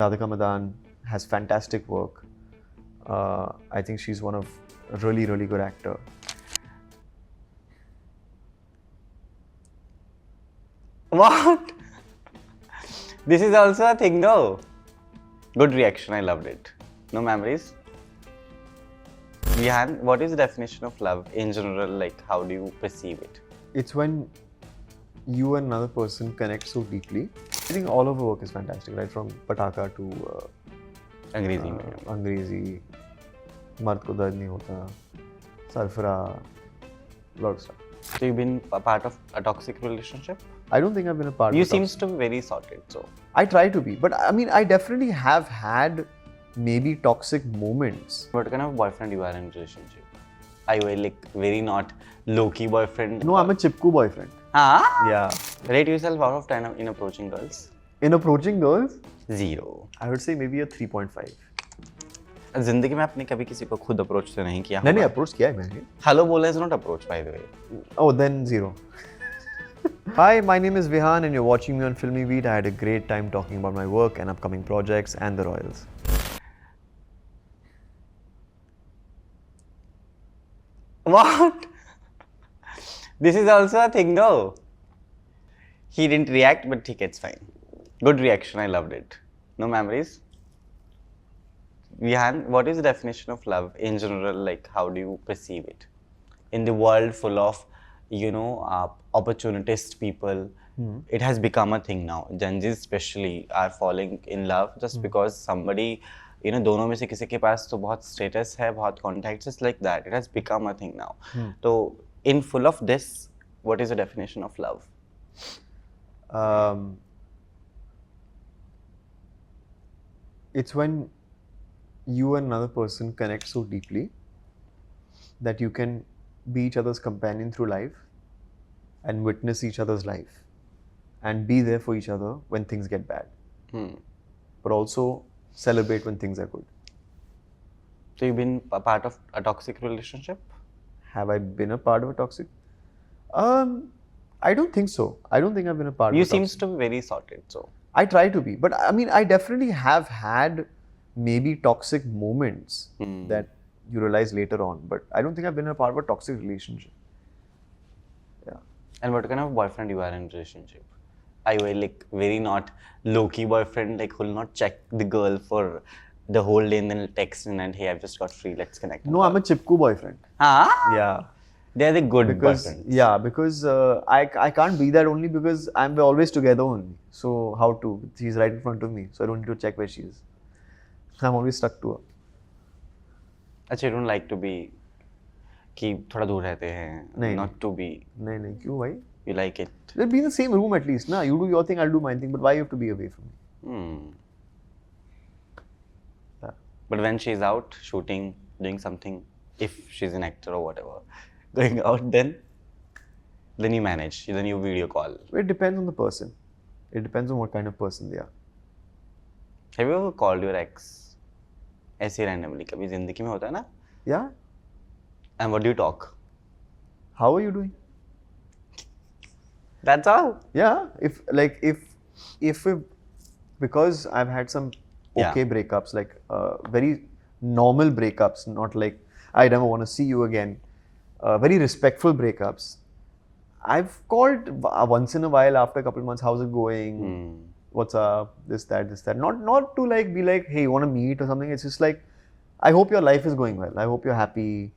Radhika Madan has fantastic work. I think she's one of a really, really good actor. What? This is also a thing, though. Good reaction, I loved it. No memories? Vihaan, what is the definition of love in general? Like, how do you perceive it? It's when you and another person connect so deeply. I think all of her work is fantastic, right? From Pataka to Angrezi mein. Angrezi, Mard Ko Dard Nahi Hota, Sarfara, lot of stuff. So you've been a part of a toxic relationship? I don't think I've been a part You of it. seems to be very sorted, so. I try to be, but I mean, I definitely have had maybe toxic moments. What kind of boyfriend you are in relationship? Are you like very not low-key boyfriend? No, I'm a chipku boyfriend. Huh? Yeah. Rate yourself out of 10 in approaching girls? In approaching girls, 0. I would say maybe a 3.5. जिंदगी में आपने कभी किसी को खुद approach तो नहीं किया? नहीं अप्रोच किया है मैंने. Hello बोला is not approach, by the way. Oh, then 0. Hi, my name is Vihaan and you're watching me on Filmibeat. I had a great time talking about my work and upcoming projects and the Royals. What? This is also a thing, though. He didn't react, but it's fine. Good reaction, I loved it. No memories? Vihaan, what is the definition of love in general? Like, how do you perceive it? In the world full of, opportunist people, it has become a thing now. Gen Zs especially are falling in love just because somebody, दोनों में से किसी के पास तो बहुत status है, बहुत contacts, just like that. It has become a thing now. So, in full of this, what is the definition of love? It's when you and another person connect so deeply that you can be each other's companion through life and witness each other's life and be there for each other when things get bad. But also celebrate when things are good. So you've been a part of a toxic relationship? Have I been a part of a toxic? I don't think so. I don't think I've been a part of a toxic. You seems to be very sorted, so. I try to be, but I mean, I definitely have had maybe toxic moments that you realize later on, but I don't think I've been a part of a toxic relationship. Yeah. And what kind of boyfriend you are in relationship? Are you like very not low-key boyfriend, like who will not check the girl for the whole day and then text and hey, I've just got free, let's connect? No, I'm a chipku boyfriend. Huh? Yeah. They're the good boyfriends. Yeah, because I can't be that only because we're always together only. So how to? She's right in front of me, so I don't need to check where she is. I'm always stuck to her. Actually, you don't like to be कि थोड़ा दूर रहते हैं. नहीं. Not to be. नहीं क्यों भाई? You like it. Let's be in the same room at least, na? You do your thing, I'll do my thing. But why you have to be away from me? Yeah. But when she's out shooting, doing something, if she's an actor or whatever, going out, then you manage. Then you video call. It depends on the person. It depends on what kind of person they are. Have you ever called your ex? ऐसे randomly कभी जिंदगी में होता है ना? Yeah. And what do you talk? How are you doing? That's all. Yeah. If because I've had some okay breakups, like very normal breakups, not like I never want to see you again. Very respectful breakups. I've called once in a while after a couple of months. How's it going? What's up? This, that. Not to like be like, hey, you want to meet or something. It's just like, I hope your life is going well. I hope you're happy.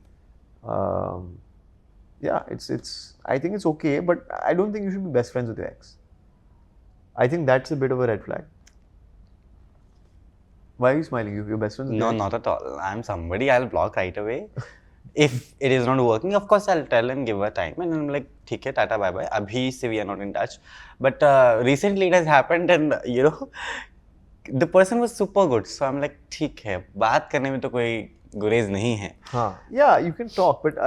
Yeah, I think it's okay, but I don't think you should be best friends with your ex. I think that's a bit of a red flag. Why are you smiling? You're best friends with your ex? No, not at all. I'm somebody I'll block right away. If it is not working, of course I'll tell and give her time. And I'm like, ठीक है, tata, bye bye. Abhi se we are not in touch. But recently it has happened and the person was super good. So I'm like, ठीक है, बात करने में तो कोई गुरेज नहीं है. Yeah, you can talk, but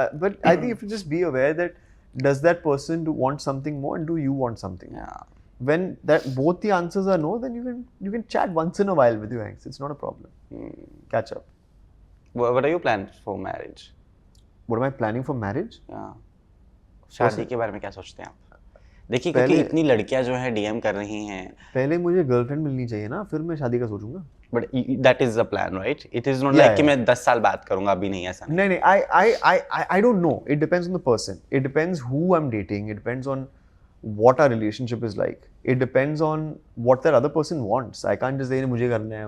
I think you have to just be aware that does that person want something more and do you want something? Yeah. When both the answers are no, then you can chat once in a while with your ex. It's not a problem. Catch up. What are your plans for marriage? What am I planning for marriage? Yeah. शादी के बारे में क्या सोचते हैं आप? देखिए क्योंकि इतनी लड़कियां जो है डीएम कर रही हैं. पहले मुझे गर्लफ्रेंड मिलनी चाहिए ना, फिर मैं शादी का सोचूंगा. But that is the plan, right? It is not Yeah, like कि yeah. मैं 10 साल बात करूंगा, अभी नहीं, ऐसा नहीं. नहीं, I don't know. It depends on the person. It depends who I'm dating. It depends on what our relationship is like. It depends on what that other person wants. I can't just say मुझे करना है,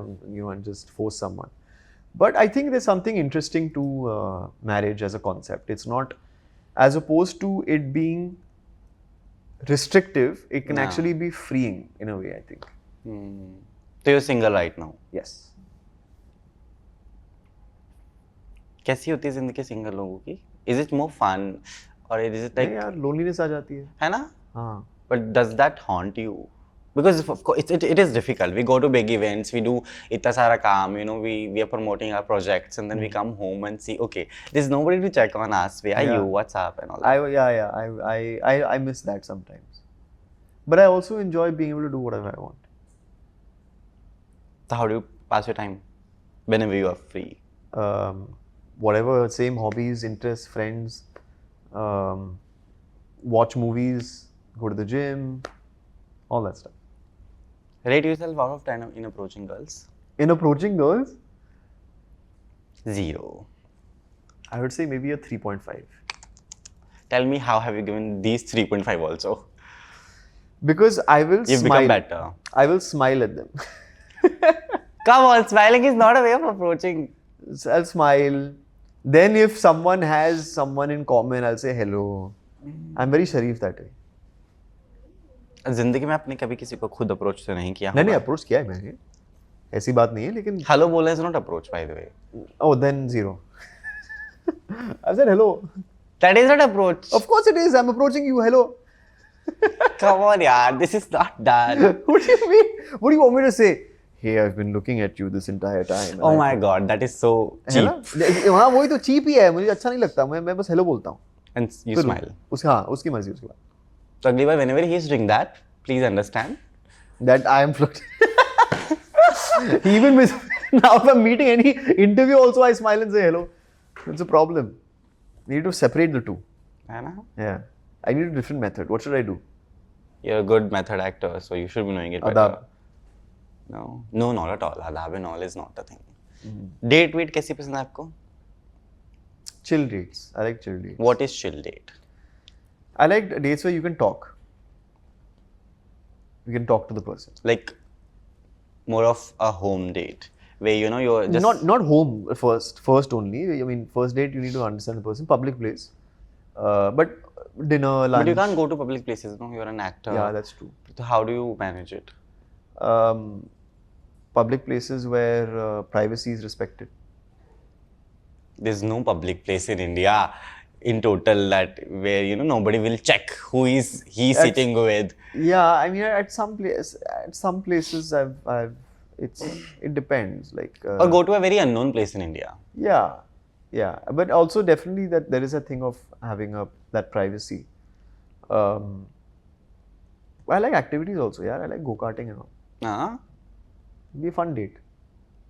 and just force someone. But I think there's something interesting to marriage as a concept. It's not, as opposed to it being restrictive, it can actually be freeing in a way, I think. So you're single right now. Yes. कैसी होती है जिंदगी single लोगों की? Is it more fun or is it like, नहीं यार, loneliness आ जाती है. है ना? हाँ. But does that haunt you? Because of course it is difficult. We go to big events, we do इतना सारा काम, we are promoting our projects, and then we come home and see, okay, there's nobody to check on us. Where are you? What's up and all that. I miss that sometimes. But I also enjoy being able to do whatever I want. So how do you pass your time whenever you are free? Whatever, same hobbies, interests, friends, watch movies, go to the gym, all that stuff. Rate yourself out of 10 in approaching girls. In approaching girls? 0. I would say maybe a 3.5. Tell me, how have you given these 3.5 also? Because I will You've smile. become better. I will smile at them. Come on, smiling is not a way of approaching. I'll smile. Then if someone has someone in common, I'll say hello. I'm very sharif that way. जिंदगी में आपने कभी किसी को खुद approach तो नहीं किया? नहीं, अप्रोच किया है मैंने, ऐसी बात नहीं है, लेकिन हेलो बोलने is not approach, by the way. Oh, then 0. I said hello. That is not approach. Of course it is. I'm approaching you. Hello. Come on, yaar. This is not done. What do you mean? What do you want me to say? Hey, I've been looking at you this entire time. Oh my God, that is so cheap. हाँ, वही तो cheap ही है. मुझे अच्छा नहीं लगता. मैं बस hello बोलता हूँ. And you smile. उसकी मर्जी उसके बाद. So अगली बार whenever he is doing that, please understand that I am flirting. Even with now, if I'm meeting any interview, also I smile and say hello. It's a problem. We need to separate the two. है ना? Yeah. I need a different method. What should I do? You're a good method actor, so you should be knowing it better. Adab. No, not at all. Adab and all is not a thing. Date weight कैसी पसंद है आपको? Chill dates. I like chill dates. What is chill date? I like dates where you can talk. You can talk to the person. Like more of a home date where you're just not home first only. I mean, first date you need to understand the person. Public place, but dinner, lunch. But you can't go to public places. No, you're an actor. Yeah, that's true. So how do you manage it? Public places where privacy is respected. There's no public place in India in total that where nobody will check who is he sitting with. Yeah, I mean at some places it depends, like or go to a very unknown place in India. Yeah, but also definitely that there is a thing of having that privacy. I like activities also. Yeah, I like go-karting and all. It'd be a fun date.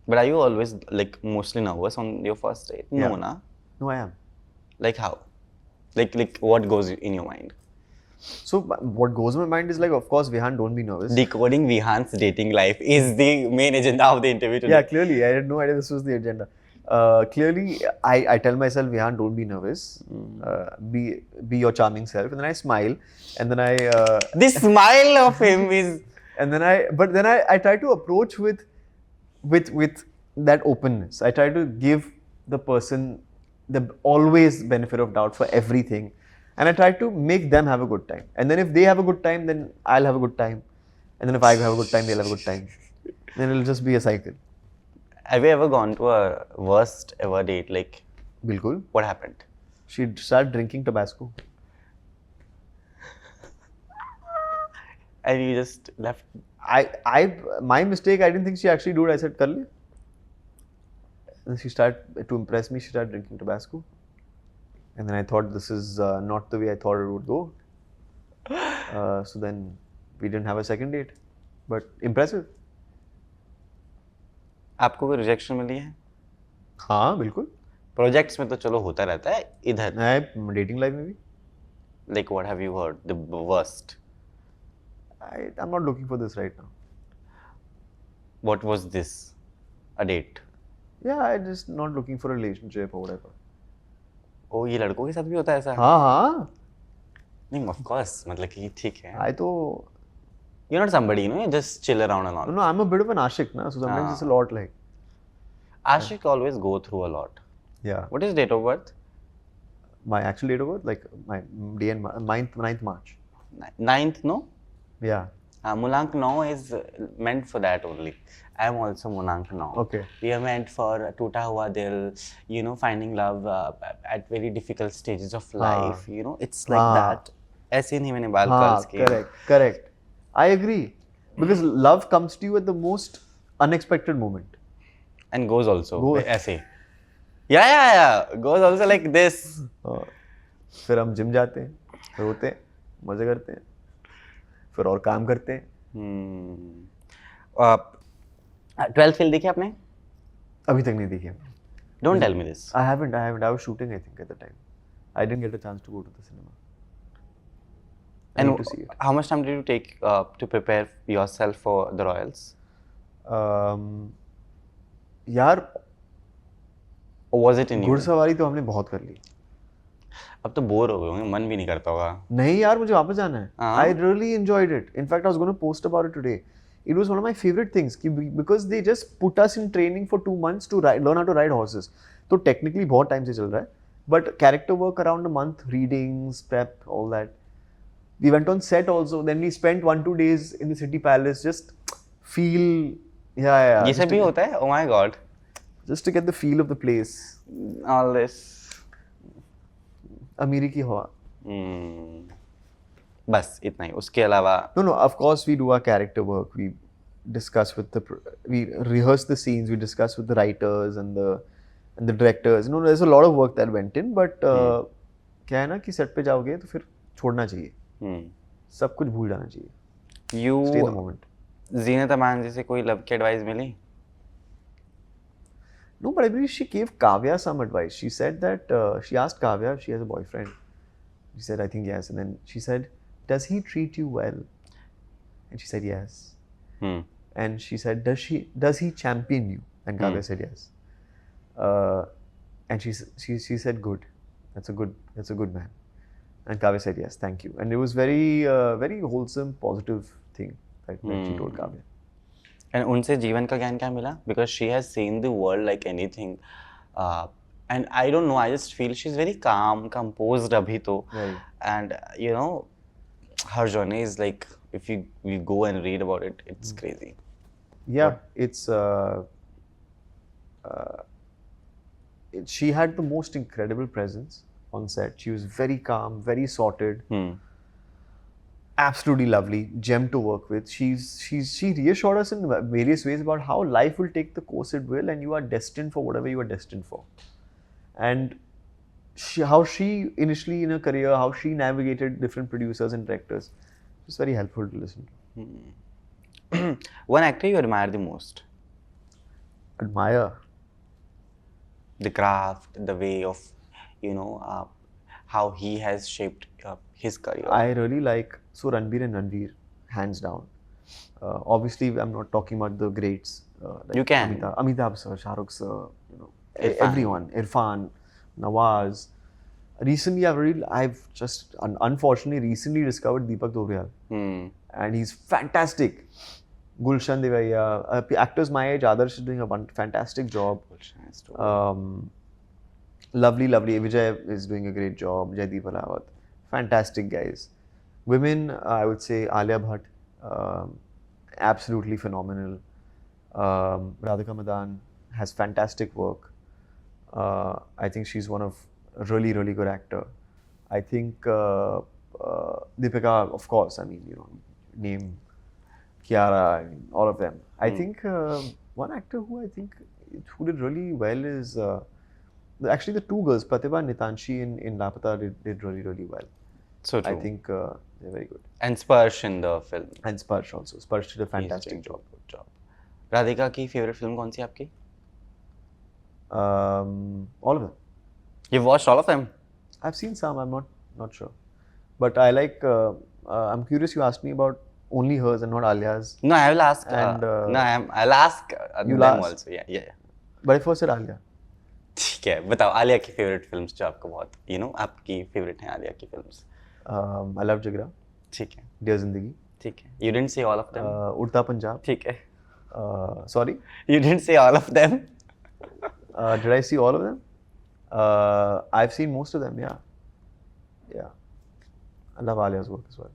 But are you always like mostly nervous on your first date? Yeah. No, na? No, I am. Like how? Like what goes in your mind? So what goes in my mind is like, of course, Vihaan, don't be nervous. Decoding Vihaan's dating life is the main agenda of the interview today. Yeah, clearly. I had no idea this was the agenda. Clearly, I tell myself, Vihaan, don't be nervous. Be your charming self. And then I smile. And then This smile of him is... And then I try to approach with that openness. I try to give the person the always benefit of doubt for everything, and I try to make them have a good time. And then if they have a good time, then I'll have a good time, and then if I have a good time, they'll have a good time. Then it'll just be a cycle. Have you ever gone to a worst ever date? Like, Bilkul. What happened? She started drinking Tabasco. And you just left. My mistake, I didn't think she actually do it. I said, Kar le. And she started, to impress me, she started drinking Tabasco. And then I thought, this is not the way I thought it would go. So then we didn't have a second date. But impressive. आपको कोई rejection मिली है? हाँ, बिल्कुल. Projects में तो चलो होता रहता है, इधर डेटिंग लाइफ में भी. Like what have you heard? The worst. I'm not looking for this right now. What was this? A date? Yeah, I'm just not looking for a relationship or whatever. ओ ये लड़कों के साथ भी होता है ऐसा? हाँ. नहीं, of course, मतलब कि ठीक है. I तो. You're not somebody, you know, you just chill around and all. No, I'm a bit of an ashik, na. So sometimes it's a lot like. Ashik always go through a lot. Yeah. What is date of birth? My actual date of birth, like my day and 9th March. 9th, no? Yeah. Mulank now is meant for that only. I am also Mulank now. Okay. We are meant for Toota Hua Dil, you know, finding love at very difficult stages of life. You know, it's like that. ऐसे नहीं मैंने बाल curls किए. Correct. I agree. Because love comes to you at the most unexpected moment. And goes also. ऐसे. Yeah. Goes also like this. फिर हम gym जाते हैं, रोते हैं, मजे करते हैं, फिर और काम करते हैं. 12th फेल देखी आपने? अभी तक नहीं देखी. Don't tell me this. I haven't. I was shooting, I think, at the time. I didn't get a chance to go to the cinema. I need to see it. How much time did you take to prepare yourself for the Royals? यार, Or was it in you? घुड़सवारी तो हमने बहुत कर ली. अब तो bore हो गए होंगे, मन भी नहीं करता होगा. नहीं यार, मुझे वापस जाना है. I really enjoyed it. In fact, I was going to post about it today. It was one of my favorite things because they just put us in training for 2 months to learn how to ride horses. तो technically बहुत time से चल रहा है. But character work around a month, readings, prep, all that. We went on set also. Then we spent 1-2 days in the city palace. Just feel, yeah. ये सब भी होता है? Oh my God. Just to get the feel of the place. All this. अमीरी की हवा. बस इतना ही. उसके अलावा. No. Of course, we do our character work. We discuss we rehearse the scenes. We discuss with the writers and the directors. You know, there's a lot of work that went in. But क्या है ना कि set पे जाओगे तो फिर छोड़ना चाहिए. सब कुछ भूल जाना चाहिए. Stay in the moment. Zeenat Aman जी से कोई लव की एडवाइस मिली? No, but I believe she gave Kavya some advice. She said that she asked Kavya if she has a boyfriend. She said, I think yes. And then she said, does he treat you well? And she said yes. And she said, does he champion you? And Kavya said yes. And she said good. That's a good man. And Kavya said yes, thank you. And it was very very wholesome, positive thing that she told Kavya. And उनसे जीवन का ज्ञान क्या मिला? Because she has seen the world like anything. And I don't know, I just feel she's very calm, composed abhi to. Right. And you know, her journey is like, if you go and read about it, it's crazy. Yeah, it's she had the most incredible presence on set. She was very calm, very sorted. Absolutely lovely, gem to work with. She reassured us in various ways about how life will take the course it will, and you are destined for whatever you are destined for. And how she initially in her career, how she navigated different producers and directors, it was very helpful to listen to. One actor you admire the most? Admire? The craft, the way of, you know, how he has shaped his career. I really like Ranbir and Ranveer, hands down. Obviously, I'm not talking about the greats. Like you can. Amitabh sir, Shah Rukh sir, you know, everyone. Irfan, Nawaz. Recently, I've just unfortunately recently discovered Deepak Dobriyal. And he's fantastic. Gulshan Devaiya, actors my age, Adarsh is doing a fantastic job. Lovely. Vijay is doing a great job. Jaideep Ahlawat. Fantastic guys. Women, I would say Alia Bhatt, absolutely phenomenal. Radhika Madan has fantastic work. I think she's one of a really good actor. I think Deepika, of course, I mean, you know, name Kiara, I mean, all of them. I think one actor who who did really well is actually the two girls, Pratibha and Nitanshi in Lapata did really well. So true. I think they're very good. And Sparsh in the film. And Sparsh also. Sparsh did a fantastic job. Good job. Radhika की favorite film कौन सी आपकी? All of them. You've watched all of them? I've seen some. I'm not sure, but I like. I'm curious. You asked me about only hers and not Alia's. No, I will ask. And, no, I'll ask you'll them ask? also. Yeah. But I first said Alia. ठीक है, बताओ आलिया की favourite films जो आपको बहुत आपकी favourite हैं आलिया की फिल्म्स. I love Jigra. ठीक है. Dear Zindagi. ठीक है. You didn't say all of them. Udta Punjab. ठीक है. Sorry. You didn't say all of them. Did I see all of them? I've seen most of them. Yeah. I love Alia's work as well.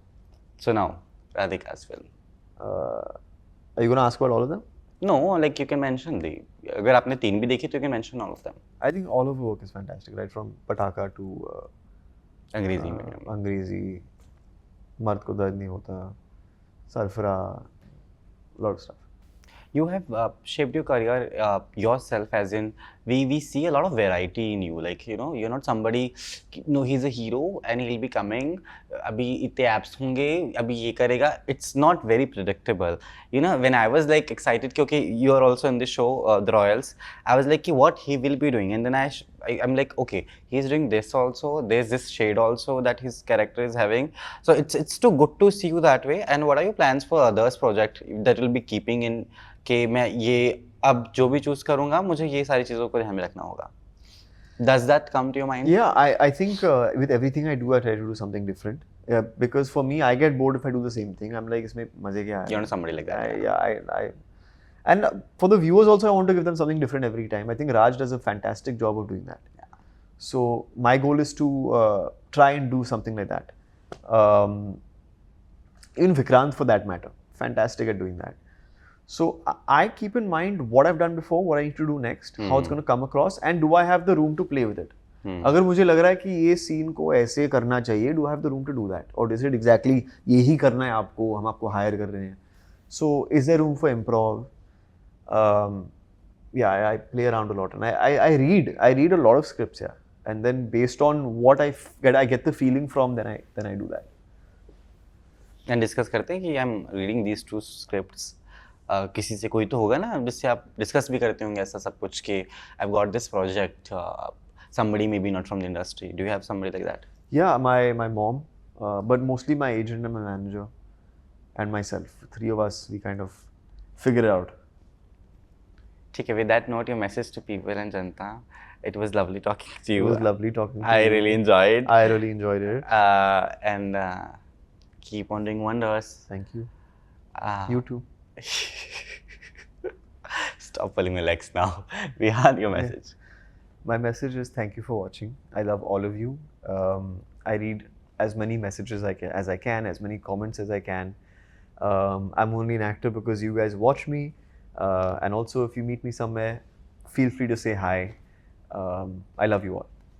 So now Radhika's film. Are you gonna ask about all of them? No, like you can mention the. अगर आपने 3 भी देखी तो you can mention all of them. I think all of her work is fantastic, right from Pataka to अंग्रेजी में. अंग्रेजी, मर्द को दर्द नहीं होता, Sarfara, lot of stuff. You have shaped your career yourself, as in we see a lot of variety in you. Like you're not somebody. No, he's a hero and he'll be coming. अभी इतने apps होंगे, अभी ये करेगा. It's not very predictable. When I was like excited, क्योंकि you are also in the show, The Royals. I was like, what he will be doing, and then I'm like, okay, he's doing this also. There's this shade also that his character is having. So it's too good to see you that way. And what are your plans for others project that will be keeping in? कि मैं ये अब जो भी choose करूंगा मुझे ये सारी चीजों को ध्यान में रखना होगा. Does that come to your mind? Yeah, I think with everything I do, I try to do something different. Because for me, I get bored if I do the same thing. I'm like, इसमें मजे क्या है? You want somebody like that? And for the viewers also, I want to give them something different every time. I think Raj does a fantastic job of doing that. Yeah. So my goal is to try and do something like that. Even Vikrant, for that matter, fantastic at doing that. So I keep in mind what I've done before, what I need to do next, how it's going to come across, and do I have the room to play with it. अगर मुझे लग रहा है कि ये scene को ऐसे करना चाहिए, do I have the room to do that, or is it exactly यही करना है आपको, हम आपको हायर कर रहे हैं. So is there room for improv? Yeah, I play around a lot, and I read a lot of scripts, yeah, and then based on what I get the feeling from, then I do that. And discuss करते हैं कि I'm reading these 2 scripts. किसी से कोई तो होगा ना जिससे आप डिस्कस भी करते होंगे ऐसा सब कुछ कि I've got this project, somebody maybe not from the industry. Do you have somebody like that? Yeah, my mom, but mostly my agent and my manager and myself. 3 of us, we kind of figure it out. ठीक है, with that note, your message to people and Janata. It was lovely talking to you. It was lovely talking to you. I really enjoyed. I really enjoyed it. And keep on doing wonders. Thank you. You too. Stop pulling my legs now. Vihaan, your message. My message is thank you for watching. I love all of you. I read as many messages as I can, as many comments as I can. I'm only an actor because you guys watch me. And also, if you meet me somewhere, feel free to say hi. I love you all.